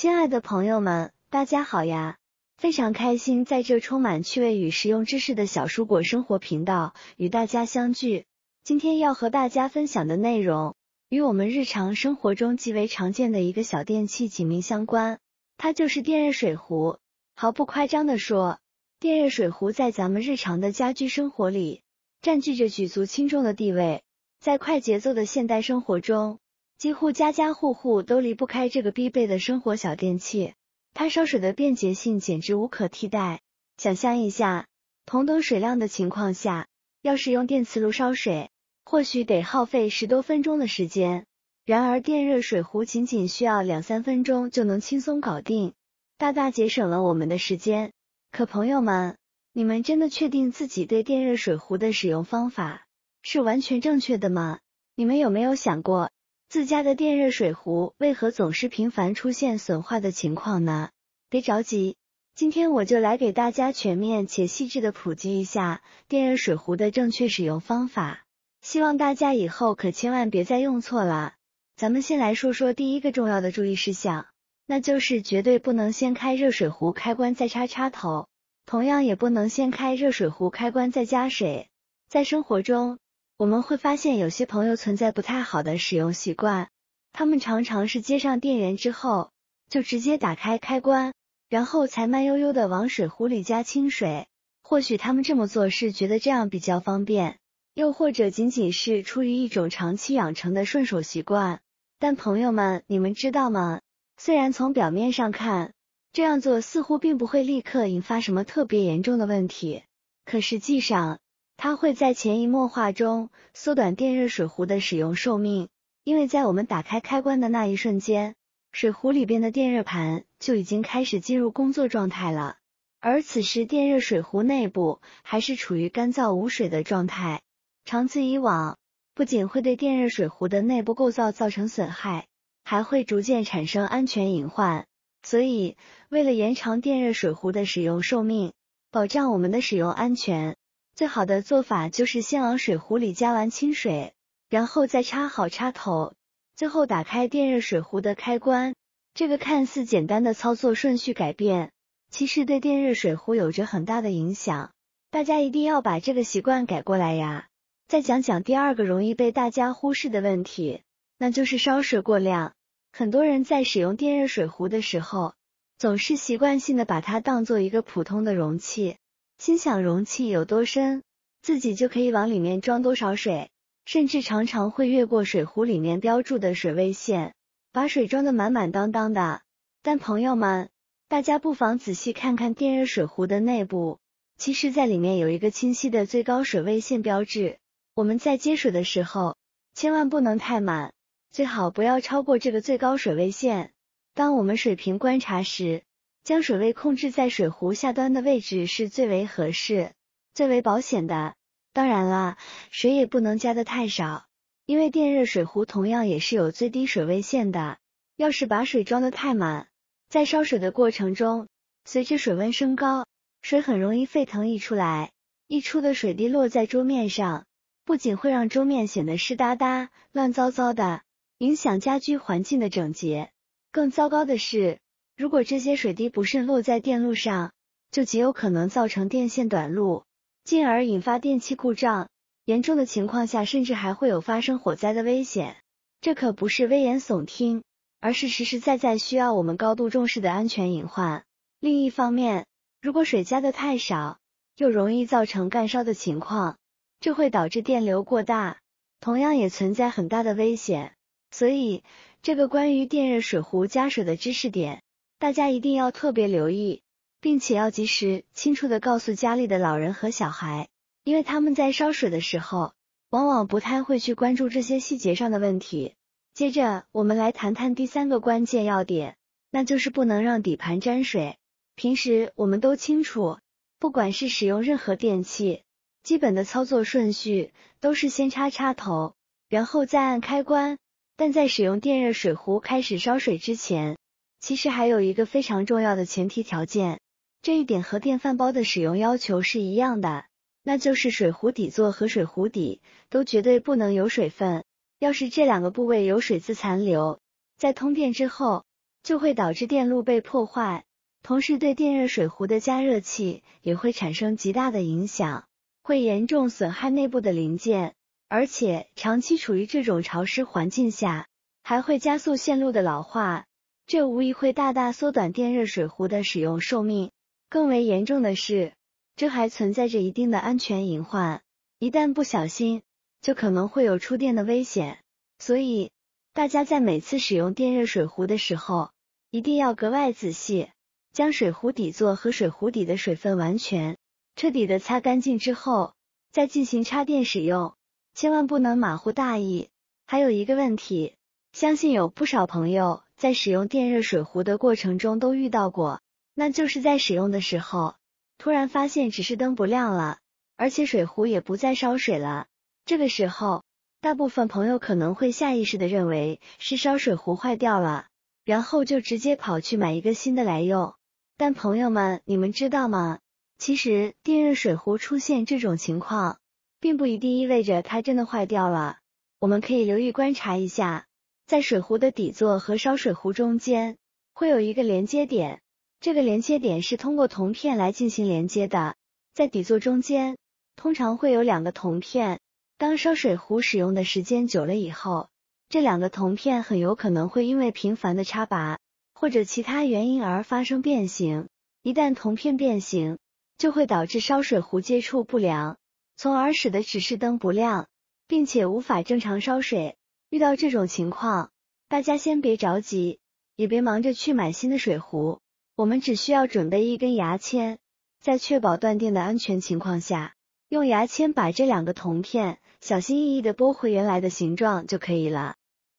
亲爱的朋友们，大家好呀！非常开心在这充满趣味与实用知识的小蔬果生活频道与大家相聚。今天要和大家分享的内容，与我们日常生活中极为常见的一个小电器紧密相关，它就是电热水壶。毫不夸张地说，电热水壶在咱们日常的家居生活里，占据着举足轻重的地位。在快节奏的现代生活中，几乎家家户户都离不开这个必备的生活小电器，它烧水的便捷性简直无可替代。想象一下，同等水量的情况下，要是用电磁炉烧水，或许得耗费10多分钟的时间，然而电热水壶仅需要2-3分钟就能轻松搞定，大大节省了我们的时间。可朋友们，你们真的确定自己对电热水壶的使用方法是完全正确的吗？你们有没有想过，自家的电热水壶为何总是频繁出现损坏的情况呢？别着急，今天我就来给大家全面且细致的普及一下电热水壶的正确使用方法，希望大家以后可千万别再用错了。咱们先来说说第一个重要的注意事项，那就是绝对不能先开热水壶开关再插插头，同样也不能先开热水壶开关再加水。在生活中，我们会发现有些朋友存在不太好的使用习惯，他们常常是接上电源之后，就直接打开开关，然后才慢悠悠的往水壶里加清水。或许他们这么做是觉得这样比较方便，又或者仅仅是出于一种长期养成的顺手习惯。但朋友们，你们知道吗？虽然从表面上看，这样做似乎并不会立刻引发什么特别严重的问题，可实际上，它会在潜移默化中缩短电热水壶的使用寿命，因为在我们打开开关的那一瞬间，水壶里边的电热盘就已经开始进入工作状态了，而此时电热水壶内部还是处于干燥无水的状态，长此以往，不仅会对电热水壶的内部构造造成损害，还会逐渐产生安全隐患。所以，为了延长电热水壶的使用寿命，保障我们的使用安全，最好的做法就是先往水壶里加完清水，然后再插好插头，最后打开电热水壶的开关。这个看似简单的操作顺序改变，其实对电热水壶有着很大的影响，大家一定要把这个习惯改过来呀。再讲讲第二个容易被大家忽视的问题，那就是烧水过量。很多人在使用电热水壶的时候，总是习惯性的把它当做一个普通的容器，心想容器有多深，自己就可以往里面装多少水，甚至常常会越过水壶里面标注的水位线，把水装得满满当当的。但朋友们，大家不妨仔细看看电热水壶的内部，其实在里面有一个清晰的最高水位线标志，我们在接水的时候，千万不能太满，最好不要超过这个最高水位线。当我们水平观察时，将水位控制在水壶下端的位置是最为合适、最为保险的。当然啦，水也不能加得太少，因为电热水壶同样也是有最低水位线的。要是把水装得太满，在烧水的过程中，随着水温升高，水很容易沸腾溢出来，溢出的水滴落在桌面上，不仅会让桌面显得湿哒哒、乱糟糟的，影响家居环境的整洁。更糟糕的是，如果这些水滴不慎落在电路上，就极有可能造成电线短路，进而引发电器故障，严重的情况下甚至还会有发生火灾的危险。这可不是危言耸听，而是实实在在需要我们高度重视的安全隐患。另一方面，如果水加的太少，又容易造成干烧的情况，这会导致电流过大，同样也存在很大的危险。所以，这个关于电热水壶加水的知识点，大家一定要特别留意，并且要及时、清楚地告诉家里的老人和小孩，因为他们在烧水的时候，往往不太会去关注这些细节上的问题。接着，我们来谈谈第三个关键要点，那就是不能让底盘沾水。平时我们都清楚，不管是使用任何电器，基本的操作顺序都是先插插头，然后再按开关。但在使用电热水壶开始烧水之前，其实还有一个非常重要的前提条件，这一点和电饭煲的使用要求是一样的，那就是水壶底座和水壶底都绝对不能有水分。要是这两个部位有水渍残留，在通电之后，就会导致电路被破坏，同时对电热水壶的加热器也会产生极大的影响，会严重损害内部的零件，而且长期处于这种潮湿环境下，还会加速线路的老化，这无疑会大大缩短电热水壶的使用寿命。更为严重的是，这还存在着一定的安全隐患，一旦不小心，就可能会有触电的危险。所以，大家在每次使用电热水壶的时候，一定要格外仔细，将水壶底座和水壶底的水分完全彻底的擦干净之后，再进行插电使用，千万不能马虎大意。还有一个问题，相信有不少朋友在使用电热水壶的过程中都遇到过，那就是在使用的时候，突然发现指示灯不亮了，而且水壶也不再烧水了。这个时候，大部分朋友可能会下意识的认为是烧水壶坏掉了，然后就直接跑去买一个新的来用。但朋友们，你们知道吗？其实电热水壶出现这种情况，并不一定意味着它真的坏掉了。我们可以留意观察一下，在水壶的底座和烧水壶中间会有一个连接点，这个连接点是通过铜片来进行连接的。在底座中间通常会有两个铜片，当烧水壶使用的时间久了以后，这两个铜片很有可能会因为频繁的插拔或者其他原因而发生变形。一旦铜片变形，就会导致烧水壶接触不良，从而使得指示灯不亮，并且无法正常烧水。遇到这种情况，大家先别着急，也别忙着去买新的水壶，我们只需要准备一根牙签，在确保断电的安全情况下，用牙签把这两个铜片小心翼翼地拨回原来的形状就可以了。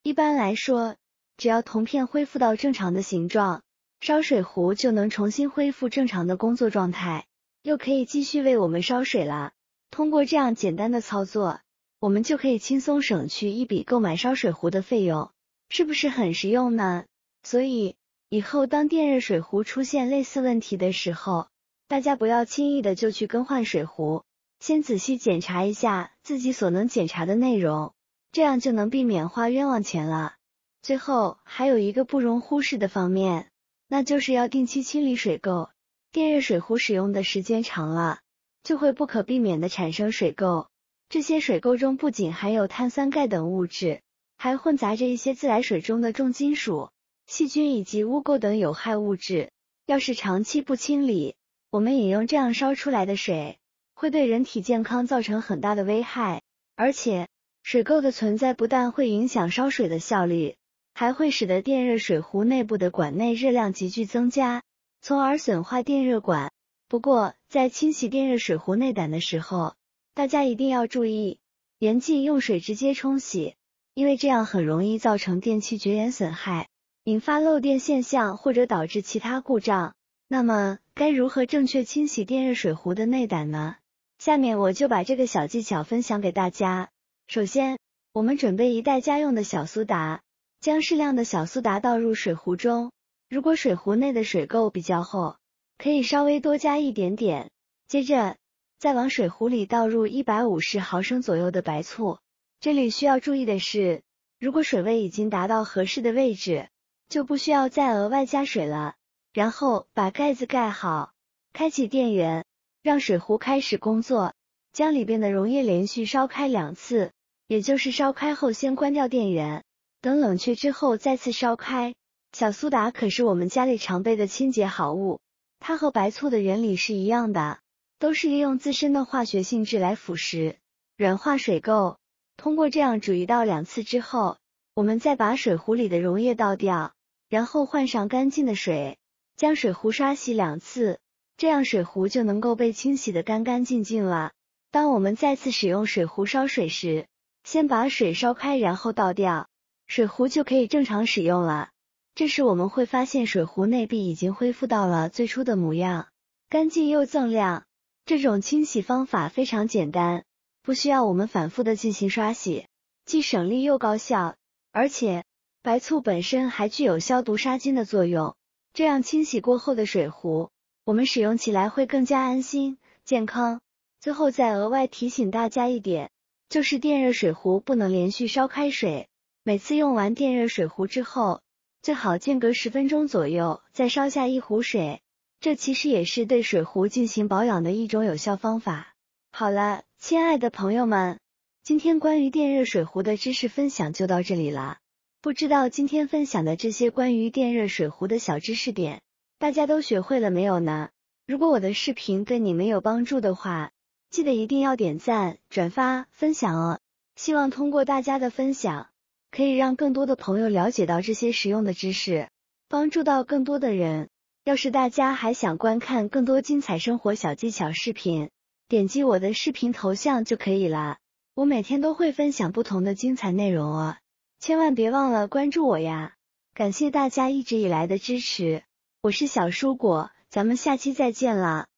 一般来说，只要铜片恢复到正常的形状，烧水壶就能重新恢复正常的工作状态，又可以继续为我们烧水了。通过这样简单的操作，我们就可以轻松省去一笔购买烧水壶的费用，是不是很实用呢？所以，以后当电热水壶出现类似问题的时候，大家不要轻易的就去更换水壶，先仔细检查一下自己所能检查的内容，这样就能避免花冤枉钱了。最后，还有一个不容忽视的方面，那就是要定期清理水垢。电热水壶使用的时间长了，就会不可避免的产生水垢。这些水垢中不仅含有碳酸钙等物质，还混杂着一些自来水中的重金属、细菌以及污垢等有害物质。要是长期不清理，我们饮用这样烧出来的水，会对人体健康造成很大的危害。而且，水垢的存在不但会影响烧水的效率，还会使得电热水壶内部的管内热量急剧增加，从而损坏电热管。不过，在清洗电热水壶内胆的时候，大家一定要注意，严禁用水直接冲洗，因为这样很容易造成电器绝缘损害，引发漏电现象或者导致其他故障。那么，该如何正确清洗电热水壶的内胆呢？下面我就把这个小技巧分享给大家。首先，我们准备一袋家用的小苏打，将适量的小苏打倒入水壶中，如果水壶内的水垢比较厚，可以稍微多加一点点。接着，再往水壶里倒入150毫升左右的白醋。这里需要注意的是，如果水位已经达到合适的位置，就不需要再额外加水了。然后把盖子盖好，开启电源，让水壶开始工作，将里边的溶液连续烧开2次，也就是烧开后先关掉电源，等冷却之后再次烧开。小苏打可是我们家里常备的清洁好物，它和白醋的原理是一样的，都是利用自身的化学性质来腐蚀、软化水垢。通过这样煮1到2次之后，我们再把水壶里的溶液倒掉，然后换上干净的水，将水壶刷洗2次，这样水壶就能够被清洗得干干净净了。当我们再次使用水壶烧水时，先把水烧开然后倒掉，水壶就可以正常使用了。这时我们会发现水壶内壁已经恢复到了最初的模样，干净又锃亮。这种清洗方法非常简单，不需要我们反复的进行刷洗，既省力又高效，而且白醋本身还具有消毒杀菌的作用，这样清洗过后的水壶，我们使用起来会更加安心、健康。最后再额外提醒大家一点，就是电热水壶不能连续烧开水，每次用完电热水壶之后，最好间隔10分钟左右，再烧下1壶水，这其实也是对水壶进行保养的一种有效方法。好了，亲爱的朋友们，今天关于电热水壶的知识分享就到这里了。不知道今天分享的这些关于电热水壶的小知识点，大家都学会了没有呢？如果我的视频对你们有帮助的话，记得一定要点赞、转发、分享哦。希望通过大家的分享，可以让更多的朋友了解到这些实用的知识，帮助到更多的人。要是大家还想观看更多精彩生活小技巧视频，点击我的视频头像就可以了。我每天都会分享不同的精彩内容哦，千万别忘了关注我呀！感谢大家一直以来的支持，我是小蔬果，咱们下期再见了。